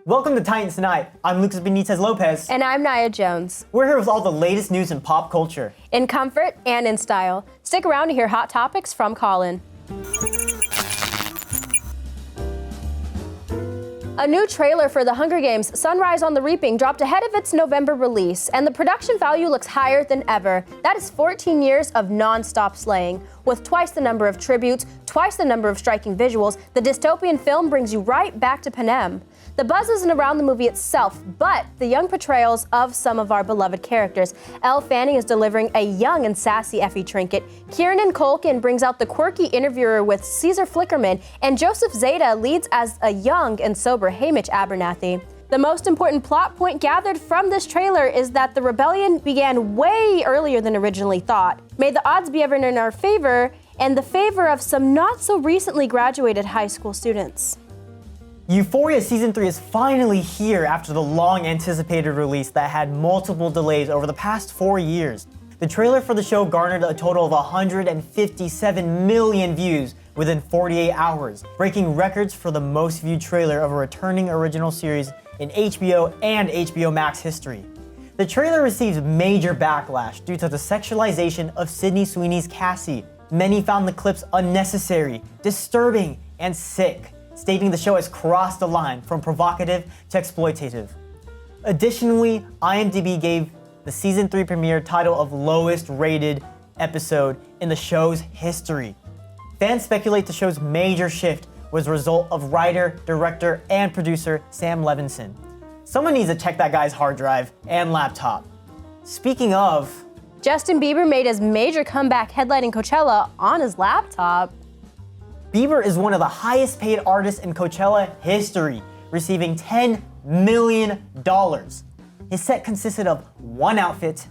Welcome to Titans Tonight. I'm Lucas Benitez Lopez. And I'm Nia Jones. We're here with all the latest news in pop culture. In comfort and in style. Stick around to hear hot topics from Colin. A new trailer for The Hunger Games: Sunrise on the Reaping dropped ahead of its November release, and the production value looks higher than ever. That is 14 years of non-stop slaying. With twice the number of tributes, twice the number of striking visuals, the dystopian film brings you right back to Panem. The buzz isn't around the movie itself, but the young portrayals of some of our beloved characters. Elle Fanning is delivering a young and sassy Effie Trinket. Kieran Culkin brings out the quirky interviewer with Caesar Flickerman, and Joseph Zeta leads as a young and sober Hamish Abernathy. The most important plot point gathered from this trailer is that the rebellion began way earlier than originally thought. May the odds be ever in our favor, and the favor of some not so recently graduated high school students. Euphoria Season 3 is finally here after the long-anticipated release that had multiple delays over the past 4 years. The trailer for the show garnered a total of 157 million views within 48 hours, breaking records for the most viewed trailer of a returning original series in HBO and HBO Max history. The trailer receives major backlash due to the sexualization of Sydney Sweeney's Cassie. Many found the clips unnecessary, disturbing, and sick, stating the show has crossed the line from provocative to exploitative. Additionally, IMDb gave the Season 3 premiere title of lowest rated episode in the show's history. Fans speculate the show's major shift was a result of writer, director, and producer Sam Levinson. Someone needs to check that guy's hard drive and laptop. Speaking of, Justin Bieber made his major comeback headlining Coachella on his laptop. Bieber is one of the highest paid artists in Coachella history, receiving $10 million. His set consisted of one outfit,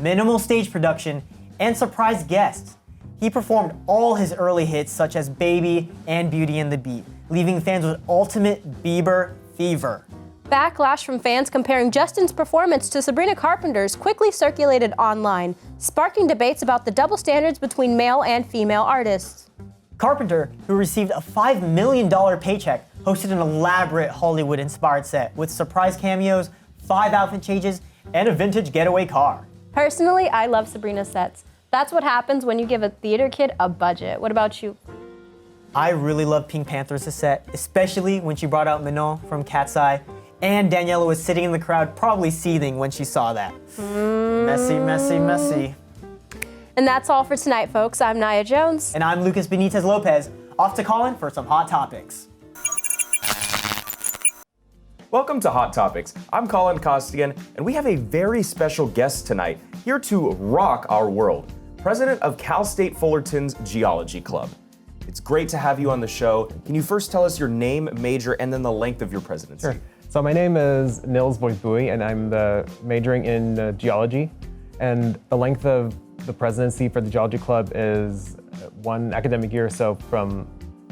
minimal stage production, and surprise guests. He performed all his early hits such as Baby and Beauty and the Beat, leaving fans with ultimate Bieber fever. Backlash from fans comparing Justin's performance to Sabrina Carpenter's quickly circulated online, sparking debates about the double standards between male and female artists. Carpenter, who received a $5 million paycheck, hosted an elaborate Hollywood-inspired set with surprise cameos, 5 outfit changes, and a vintage getaway car. Personally, I love Sabrina's sets. That's what happens when you give a theater kid a budget. What about you? I really love Pink Panther's set, especially when she brought out Manon from Cat's Eye, and Daniela was sitting in the crowd probably seething when she saw that. Messy, messy, messy. And that's all for tonight, folks. I'm Nia Jones. And I'm Lucas Benitez Lopez. Off to Colin for some hot topics. Welcome to Hot Topics. I'm Colin Costigan, and we have a very special guest tonight, here to rock our world, president of Cal State Fullerton's Geology Club. It's great to have you on the show. Can you first tell us your name, major, and then the length of your presidency? Sure. So my name is Nils Boydbui, and I'm majoring in geology. And the length of the presidency for the Geology Club is 1 academic year, so from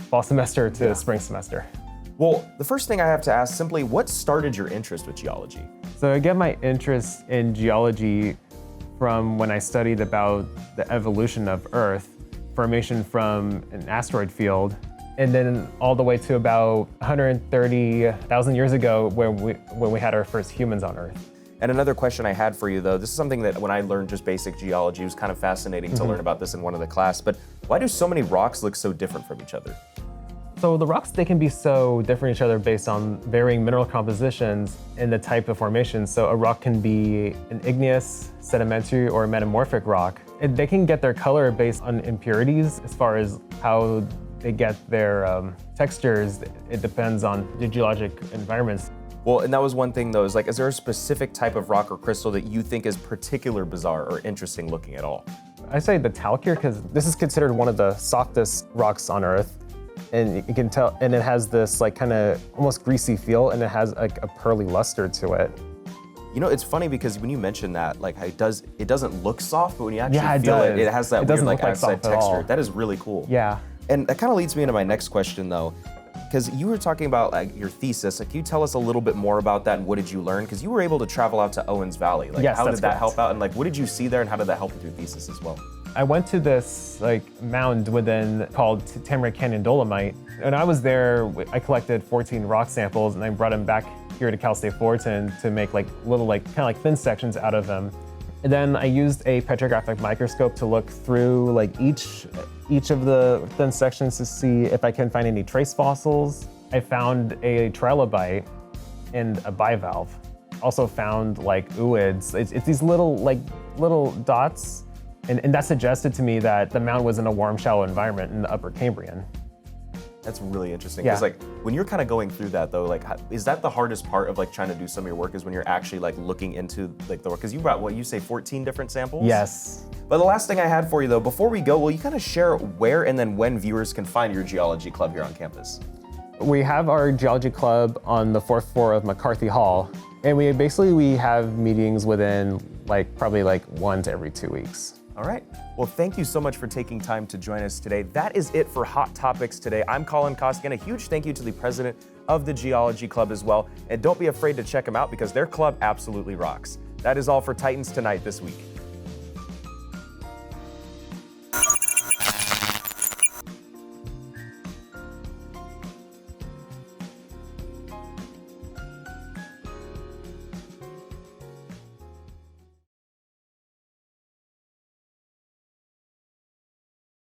fall semester to spring semester. Well, the first thing I have to ask simply, what started your interest with geology? So I get my interest in geology from when I studied about the evolution of Earth, formation from an asteroid field, and then all the way to about 130,000 years ago when we had our first humans on Earth. And another question I had for you, though, this is something that when I learned just basic geology, it was kind of fascinating to learn about this in one of the class, but why do so many rocks look so different from each other? So the rocks, they can be so different from each other based on varying mineral compositions and the type of formation. So a rock can be an igneous, sedimentary, or metamorphic rock. They can get their color based on impurities. As far as how they get their textures, it depends on the geologic environments. Well, and that was one thing though, is there a specific type of rock or crystal that you think is particularly bizarre or interesting looking at all? I say the talc, because this is considered one of the softest rocks on Earth. And you can tell, and it has this kind of almost greasy feel, and it has a pearly luster to it. You know, it's funny because when you mention that, it doesn't look soft, but when you actually feel it, it has that weird outside texture. That is really cool. Yeah. And that kind of leads me into my next question though, because you were talking about your thesis. Can you tell us a little bit more about that and what did you learn? Because you were able to travel out to Owens Valley. Yes, how did that correct. help out? And what did you see there and how did that help with your thesis as well? I went to this mound called Tamarack Canyon Dolomite. And I was there, I collected 14 rock samples and I brought them back here at Cal State Fullerton to make like little kind of like thin sections out of them. And then I used a petrographic microscope to look through like each of the thin sections to see if I can find any trace fossils. I found a trilobite and a bivalve. Also found like ooids. It's these little dots, and that suggested to me that the mound was in a warm, shallow environment in the Upper Cambrian. That's really interesting. Yeah. Because like when you're kind of going through that though, like is that the hardest part of like trying to do some of your work is when you're actually like looking into like the work? Because you brought what you say 14 different samples? Yes. But the last thing I had for you though, before we go, will you kind of share where and then when viewers can find your geology club here on campus? We have our geology club on the 4th floor of McCarthy Hall, and we have meetings within probably once every 2 weeks. All right. Well, thank you so much for taking time to join us today. That is it for Hot Topics today. I'm Colin Costigan. A huge thank you to the president of the Geology Club as well. And don't be afraid to check them out because their club absolutely rocks. That is all for Titans Tonight this week.